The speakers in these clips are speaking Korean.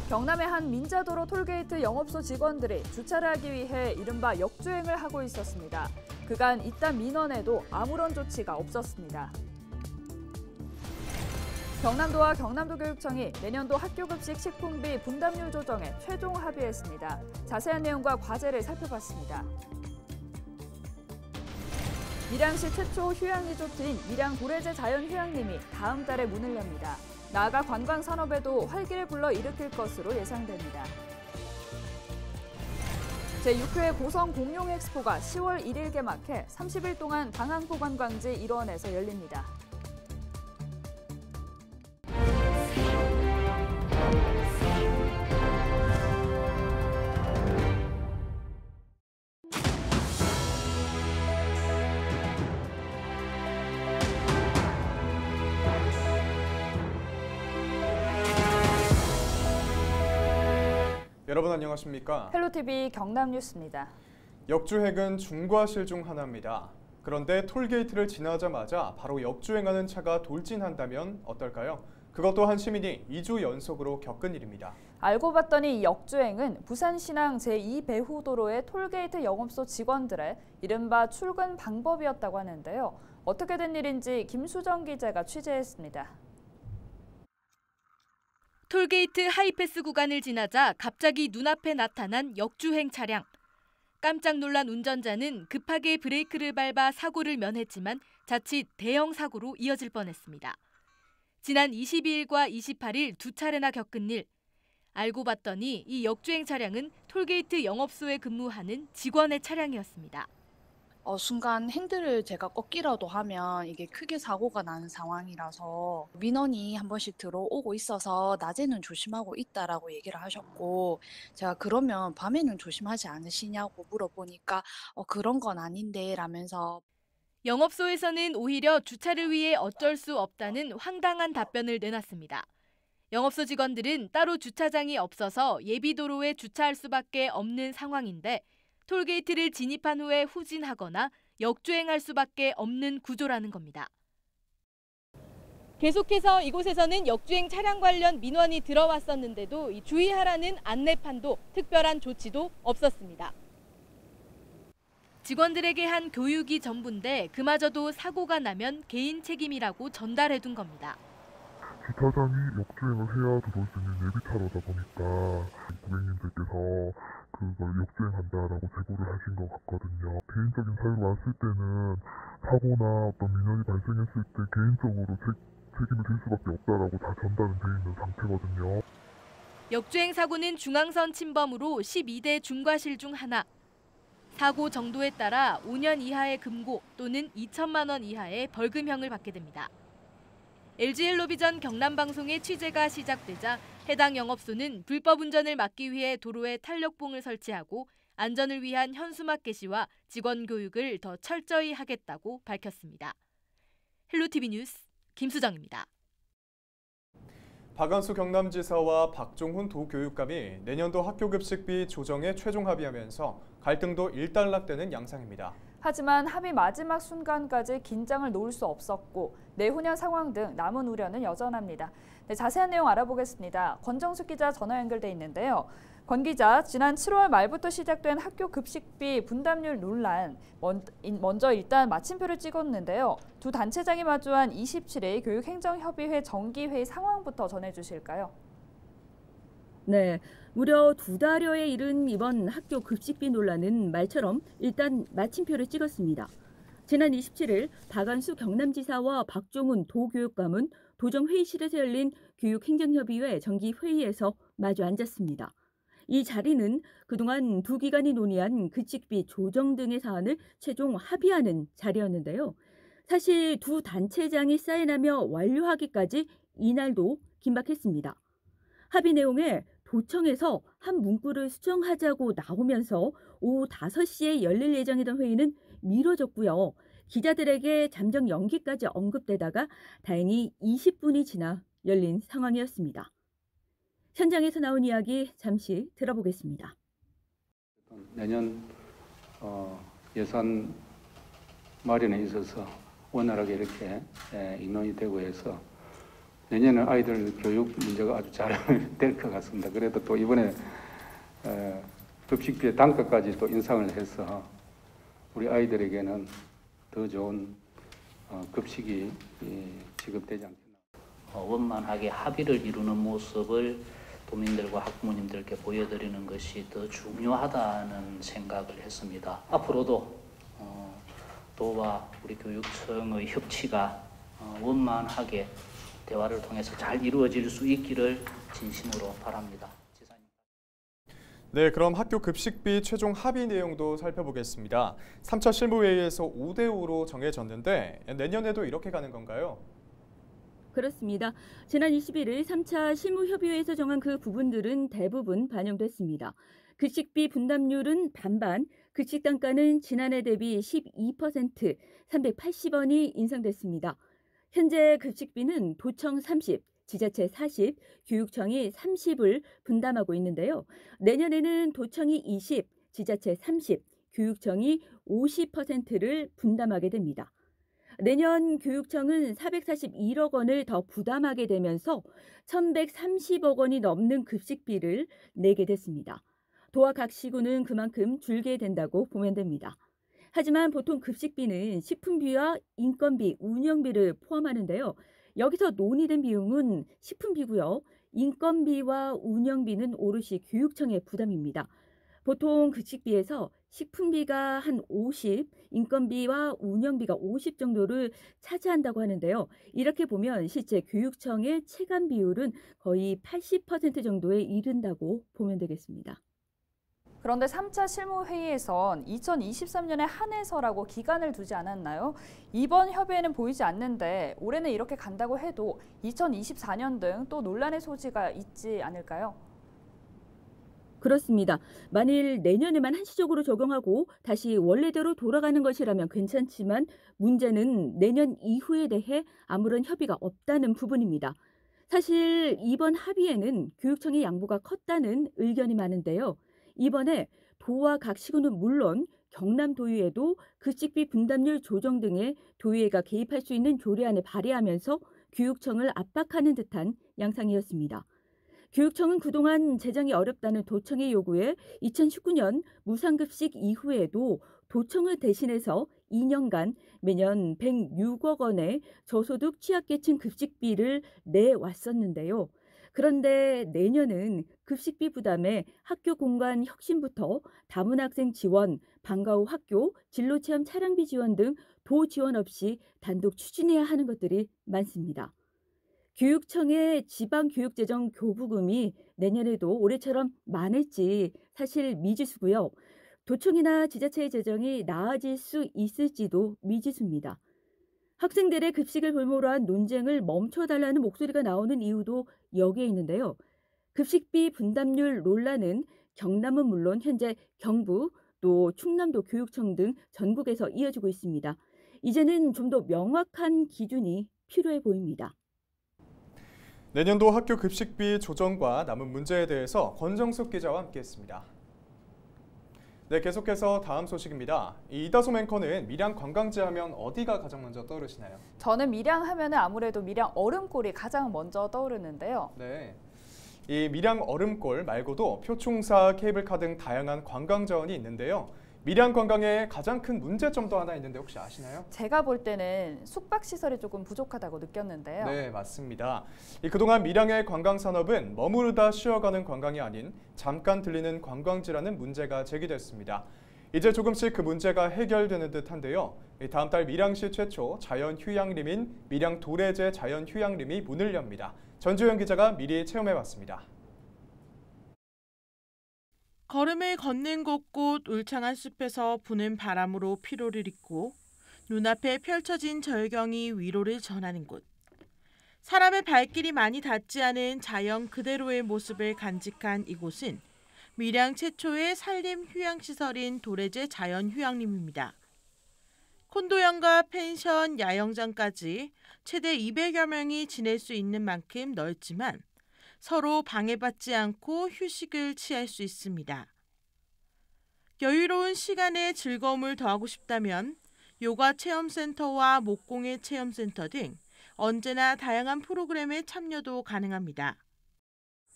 경남의 한 민자도로 톨게이트 영업소 직원들이 주차를 하기 위해 이른바 역주행을 하고 있었습니다. 그간 이딴 민원에도 아무런 조치가 없었습니다. 경남도와 경남도교육청이 내년도 학교급식 식품비 분담률 조정에 최종 합의했습니다. 자세한 내용과 과제를 살펴봤습니다. 밀양시 최초 휴양 리조트인 밀양 고래제 자연휴양림이 다음 달에 문을 엽니다. 나아가 관광산업에도 활기를 불러일으킬 것으로 예상됩니다. 제6회 고성 공룡 엑스포가 10월 1일 개막해 30일 동안 방항포 관광지 일원에서 열립니다. 여러분 안녕하십니까? 헬로티비 경남뉴스입니다. 역주행은 중과실 중 하나입니다. 그런데 톨게이트를 지나자마자 바로 역주행하는 차가 돌진한다면 어떨까요? 그것도 한 시민이 2주 연속으로 겪은 일입니다. 알고 봤더니 이 역주행은 부산신항 제2배후도로의 톨게이트 영업소 직원들의 이른바 출근 방법이었다고 하는데요. 어떻게 된 일인지 김수정 기자가 취재했습니다. 톨게이트 하이패스 구간을 지나자 갑자기 눈앞에 나타난 역주행 차량. 깜짝 놀란 운전자는 급하게 브레이크를 밟아 사고를 면했지만 자칫 대형 사고로 이어질 뻔했습니다. 지난 22일과 28일 두 차례나 겪은 일. 알고 봤더니 이 역주행 차량은 톨게이트 영업소에 근무하는 직원의 차량이었습니다. 순간 핸들을 제가 꺾기라도 하면 이게 크게 사고가 나는 상황이라서 민원이 한 번씩 들어오고 있어서 낮에는 조심하고 있다라고 얘기를 하셨고, 제가 그러면 밤에는 조심하지 않으시냐고 물어보니까 그런 건 아닌데 라면서. 영업소에서는 오히려 주차를 위해 어쩔 수 없다는 황당한 답변을 내놨습니다. 영업소 직원들은 따로 주차장이 없어서 예비도로에 주차할 수밖에 없는 상황인데 톨게이트를 진입한 후에 후진하거나 역주행할 수밖에 없는 구조라는 겁니다. 계속해서 이곳에서는 역주행 차량 관련 민원이 들어왔었는데도 주의하라는 안내판도 특별한 조치도 없었습니다. 직원들에게 한 교육이 전부인데 그마저도 사고가 나면 개인 책임이라고 전달해둔 겁니다. 주차장이 역주행을 해야 들어올 수 있는 예비차로다 보니까 고객님들께서 그걸 역주행한다라고 제보를 하신 것 같거든요. 개인적인 사유로 왔을 때는 사고나 어떤 민원이 발생했을 때 개인적으로 책임을 질 수밖에 없다라고 다 전달은 돼 있는 상태거든요. 역주행 사고는 중앙선 침범으로 12대 중과실 중 하나. 사고 정도에 따라 5년 이하의 금고 또는 2천만 원 이하의 벌금형을 받게 됩니다. LG헬로비전 경남방송의 취재가 시작되자 해당 영업소는 불법 운전을 막기 위해 도로에 탄력봉을 설치하고 안전을 위한 현수막 게시와 직원 교육을 더 철저히 하겠다고 밝혔습니다. 헬로티비 뉴스 김수정입니다. 박한수 경남지사와 박종훈 도교육감이 내년도 학교급식비 조정에 최종 합의하면서 갈등도 일단락되는 양상입니다. 하지만 합의 마지막 순간까지 긴장을 놓을 수 없었고 내후년 상황 등 남은 우려는 여전합니다. 네, 자세한 내용 알아보겠습니다. 권정숙 기자 전화 연결돼 있는데요. 권 기자, 지난 7월 말부터 시작된 학교 급식비 분담률 논란, 먼저 일단 마침표를 찍었는데요. 두 단체장이 마주한 27일 교육행정협의회 정기회의 상황부터 전해주실까요? 네, 무려 2달여에 이른 이번 학교 급식비 논란은 말처럼 일단 마침표를 찍었습니다. 지난 27일 박한수 경남지사와 박종훈 도교육감은 도정회의실에서 열린 교육행정협의회 정기회의에서 마주 앉았습니다. 이 자리는 그동안 두 기관이 논의한 급식비 조정 등의 사안을 최종 합의하는 자리였는데요. 사실 두 단체장이 사인하며 완료하기까지 이날도 긴박했습니다. 합의 내용에 도청에서 한 문구를 수정하자고 나오면서 오후 5시에 열릴 예정이던 회의는 미뤄졌고요. 기자들에게 잠정 연기까지 언급되다가 다행히 20분이 지나 열린 상황이었습니다. 현장에서 나온 이야기 잠시 들어보겠습니다. 내년 예산 마련에 있어서 원활하게 이렇게 인원이 되고 해서 내년은 아이들 교육 문제가 아주 잘 될 것 같습니다. 그래도 또 이번에 급식비의 단가까지 또 인상을 해서 우리 아이들에게는 더 좋은 급식이 지급되지 않겠나. 원만하게 합의를 이루는 모습을 도민들과 학부모님들께 보여드리는 것이 더 중요하다는 생각을 했습니다. 앞으로도 도와 우리 교육청의 협치가 원만하게 대화를 통해서 잘 이루어질 수 있기를 진심으로 바랍니다. 네, 그럼 학교 급식비 최종 합의 내용도 살펴보겠습니다. 3차 실무회의에서 5대5로 정해졌는데 내년에도 이렇게 가는 건가요? 그렇습니다. 지난 21일 3차 실무협의회에서 정한 그 부분들은 대부분 반영됐습니다. 급식비 분담률은 반반, 급식 단가는 지난해 대비 12%, 380원이 인상됐습니다. 현재 급식비는 도청 30, 지자체 40, 교육청이 30을 분담하고 있는데요. 내년에는 도청이 20, 지자체 30, 교육청이 50%를 분담하게 됩니다. 내년 교육청은 441억 원을 더 부담하게 되면서 1,130억 원이 넘는 급식비를 내게 됐습니다. 도와 각 시군은 그만큼 줄게 된다고 보면 됩니다. 하지만 보통 급식비는 식품비와 인건비, 운영비를 포함하는데요. 여기서 논의된 비용은 식품비고요. 인건비와 운영비는 오롯이 교육청의 부담입니다. 보통 급식비에서 식품비가 한 50, 인건비와 운영비가 50 정도를 차지한다고 하는데요. 이렇게 보면 실제 교육청의 체감 비율은 거의 80% 정도에 이른다고 보면 되겠습니다. 그런데 3차 실무회의에선 2023년에 한해서라고 기간을 두지 않았나요? 이번 협의에는 보이지 않는데 올해는 이렇게 간다고 해도 2024년 등 또 논란의 소지가 있지 않을까요? 그렇습니다. 만일 내년에만 한시적으로 적용하고 다시 원래대로 돌아가는 것이라면 괜찮지만 문제는 내년 이후에 대해 아무런 협의가 없다는 부분입니다. 사실 이번 합의에는 교육청의 양보가 컸다는 의견이 많은데요. 이번에 도와 각 시군은 물론 경남도의회도 급식비 분담률 조정 등의 도의회가 개입할 수 있는 조례안을 발의하면서 교육청을 압박하는 듯한 양상이었습니다. 교육청은 그동안 재정이 어렵다는 도청의 요구에 2019년 무상급식 이후에도 도청을 대신해서 2년간 매년 106억 원의 저소득 취약계층 급식비를 내왔었는데요. 그런데 내년은 급식비 부담에 학교 공간 혁신부터 다문학생 지원, 방과 후 학교, 진로체험 차량비 지원 등 도 지원 없이 단독 추진해야 하는 것들이 많습니다. 교육청의 지방교육재정 교부금이 내년에도 올해처럼 많을지 사실 미지수고요. 도청이나 지자체의 재정이 나아질 수 있을지도 미지수입니다. 학생들의 급식을 볼모로 한 논쟁을 멈춰달라는 목소리가 나오는 이유도 여기에 있는데요. 급식비 분담률 논란은 경남은 물론 현재 경북 또 충남도 교육청 등 전국에서 이어지고 있습니다. 이제는 좀 더 명확한 기준이 필요해 보입니다. 내년도 학교 급식비 조정과 남은 문제에 대해서 권정숙 기자와 함께했습니다. 네, 계속해서 다음 소식입니다. 이다솜 앵커는 밀양 관광지 하면 어디가 가장 먼저 떠오르시나요? 저는 밀양 하면 아무래도 밀양 얼음골이 가장 먼저 떠오르는데요. 네, 이 밀양 얼음골 말고도 표충사, 케이블카 등 다양한 관광 자원이 있는데요. 밀양 관광의 가장 큰 문제점도 하나 있는데 혹시 아시나요? 제가 볼 때는 숙박시설이 조금 부족하다고 느꼈는데요. 네, 맞습니다. 그동안 밀양의 관광 산업은 머무르다 쉬어가는 관광이 아닌 잠깐 들리는 관광지라는 문제가 제기됐습니다. 이제 조금씩 그 문제가 해결되는 듯한데요. 다음 달 밀양시 최초 자연휴양림인 밀양 도래제 자연휴양림이 문을 엽니다. 전주현 기자가 미리 체험해봤습니다. 걸음을 걷는 곳곳 울창한 숲에서 부는 바람으로 피로를 잊고 눈앞에 펼쳐진 절경이 위로를 전하는 곳. 사람의 발길이 많이 닿지 않은 자연 그대로의 모습을 간직한 이곳은 밀양 최초의 산림 휴양시설인 도래제 자연휴양림입니다. 콘도형과 펜션, 야영장까지 최대 200여 명이 지낼 수 있는 만큼 넓지만 서로 방해받지 않고 휴식을 취할 수 있습니다. 여유로운 시간에 즐거움을 더하고 싶다면 요가 체험센터와 목공예 체험센터 등 언제나 다양한 프로그램에 참여도 가능합니다.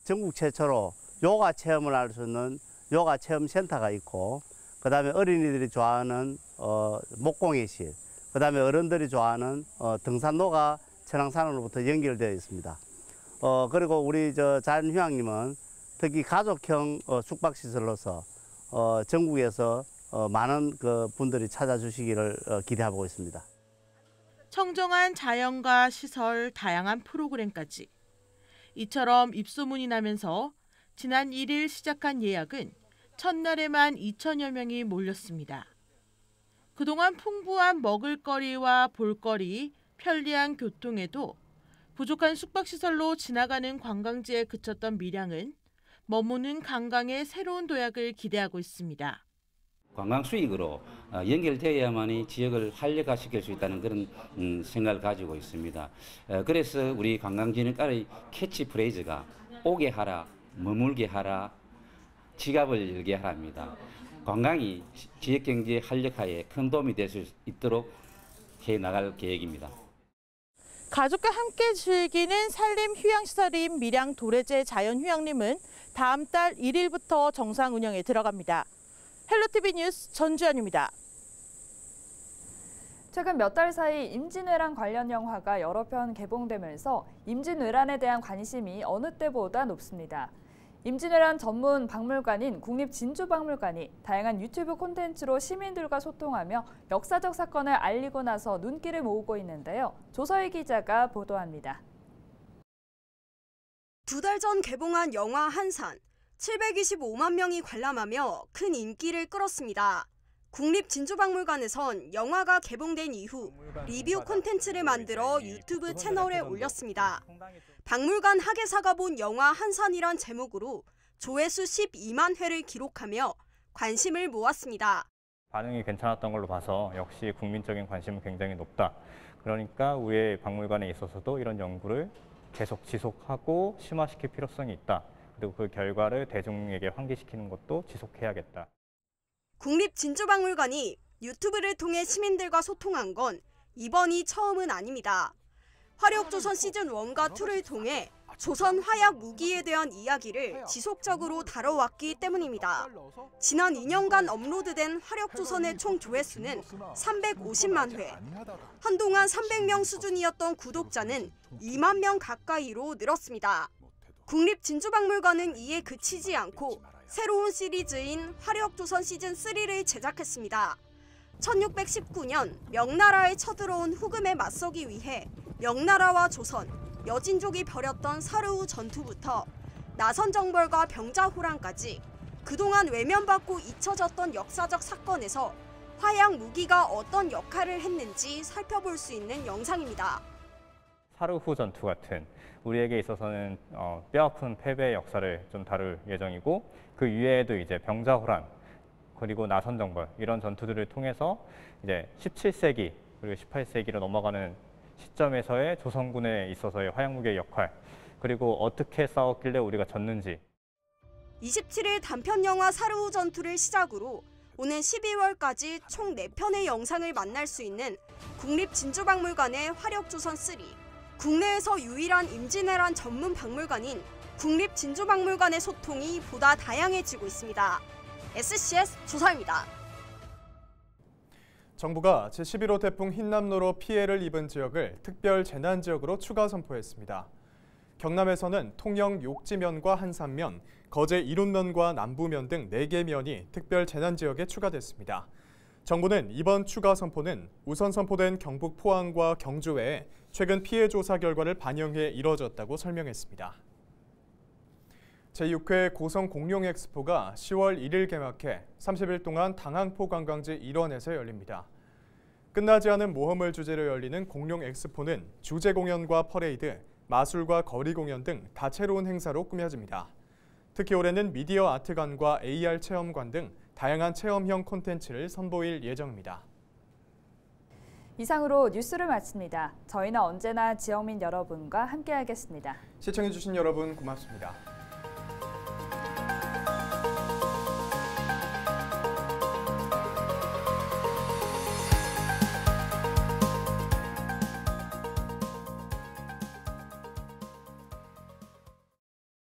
전국 최초로 요가 체험을 할 수 있는 요가 체험 센터가 있고, 그다음에 어린이들이 좋아하는 목공예실, 그다음에 어른들이 좋아하는 등산로가 천왕산으로부터 연결되어 있습니다. 그리고 우리 자연휴양림은 특히 가족형 숙박시설로서 전국에서 많은 분들이 찾아주시기를 기대하고 있습니다. 청정한 자연과 시설, 다양한 프로그램까지. 이처럼 입소문이 나면서 지난 1일 시작한 예약은 첫날에만 2천여 명이 몰렸습니다. 그동안 풍부한 먹을거리와 볼거리, 편리한 교통에도 부족한 숙박시설로 지나가는 관광지에 그쳤던 밀양은 머무는 관광의 새로운 도약을 기대하고 있습니다. 관광 수익으로 연결되어야만이 지역을 활력화시킬 수 있다는 그런 생각을 가지고 있습니다. 그래서 우리 관광진흥과의 캐치프레이즈가 오게 하라, 머물게 하라, 지갑을 열게 하랍니다. 관광이 지역경제 활력화에 큰 도움이 될 수 있도록 해나갈 계획입니다. 가족과 함께 즐기는 산림 휴양시설인 밀양 도래제 자연휴양림은 다음 달 1일부터 정상 운영에 들어갑니다. 헬로티비 뉴스 전주현입니다. 최근 몇 달 사이 임진왜란 관련 영화가 여러 편 개봉되면서 임진왜란에 대한 관심이 어느 때보다 높습니다. 임진왜란 전문 박물관인 국립진주박물관이 다양한 유튜브 콘텐츠로 시민들과 소통하며 역사적 사건을 알리고 나서 눈길을 모으고 있는데요. 조서희 기자가 보도합니다. 2달 전 개봉한 영화 한산. 725만 명이 관람하며 큰 인기를 끌었습니다. 국립진주박물관에선 영화가 개봉된 이후 리뷰 콘텐츠를 만들어 유튜브 채널에 올렸습니다. 박물관 학예사가 본 영화 한산이란 제목으로 조회수 12만 회를 기록하며 관심을 모았습니다. 반응이 괜찮았던 걸로 봐서 역시 국민적인 관심은 굉장히 높다. 그러니까 우리 박물관에 있어서도 이런 연구를 계속 지속하고 심화시킬 필요성이 있다. 그리고 그 결과를 대중에게 환기시키는 것도 지속해야겠다. 국립진주박물관이 유튜브를 통해 시민들과 소통한 건 이번이 처음은 아닙니다. 화력조선 시즌1과 2를 통해 조선 화약 무기에 대한 이야기를 지속적으로 다뤄왔기 때문입니다. 지난 2년간 업로드된 화력조선의 총 조회수는 350만 회. 한동안 300명 수준이었던 구독자는 2만 명 가까이로 늘었습니다. 국립진주박물관은 이에 그치지 않고 새로운 시리즈인 화력조선 시즌3를 제작했습니다. 1619년 명나라에 쳐들어온 후금에 맞서기 위해 명나라와 조선, 여진족이 벌였던 사르우 전투부터 나선정벌과 병자호란까지 그동안 외면받고 잊혀졌던 역사적 사건에서 화약 무기가 어떤 역할을 했는지 살펴볼 수 있는 영상입니다. 사르후 전투 같은 우리에게 있어서는 뼈아픈 패배의 역사를 좀 다룰 예정이고, 그 이외에도 이제 병자호란 그리고 나선정벌 이런 전투들을 통해서 이제 17세기 그리고 18세기로 넘어가는 시점에서의 조선군에 있어서의 화약무기의 역할, 그리고 어떻게 싸웠길래 우리가 졌는지. 27일 단편 영화 사르후 전투를 시작으로 오는 12월까지 총 4편의 영상을 만날 수 있는 국립진주박물관의 화력조선3. 국내에서 유일한 임진왜란 전문 박물관인 국립진주박물관의 소통이 보다 다양해지고 있습니다. SCS 조사입니다. 정부가 제11호 태풍 흰남노로 피해를 입은 지역을 특별 재난지역으로 추가 선포했습니다. 경남에서는 통영 욕지면과 한산면, 거제 이론면과 남부면 등 4개 면이 특별 재난지역에 추가됐습니다. 정부는 이번 추가 선포는 우선 선포된 경북 포항과 경주 외에 최근 피해 조사 결과를 반영해 이뤄졌다고 설명했습니다. 제6회 고성 공룡 엑스포가 10월 1일 개막해 30일 동안 당항포 관광지 일원에서 열립니다. 끝나지 않은 모험을 주제로 열리는 공룡 엑스포는 주제 공연과 퍼레이드, 마술과 거리 공연 등 다채로운 행사로 꾸며집니다. 특히 올해는 미디어 아트관과 AR 체험관 등 다양한 체험형 콘텐츠를 선보일 예정입니다. 이상으로 뉴스를 마칩니다. 저희는 언제나 지역민 여러분과 함께하겠습니다. 시청해주신 여러분 고맙습니다.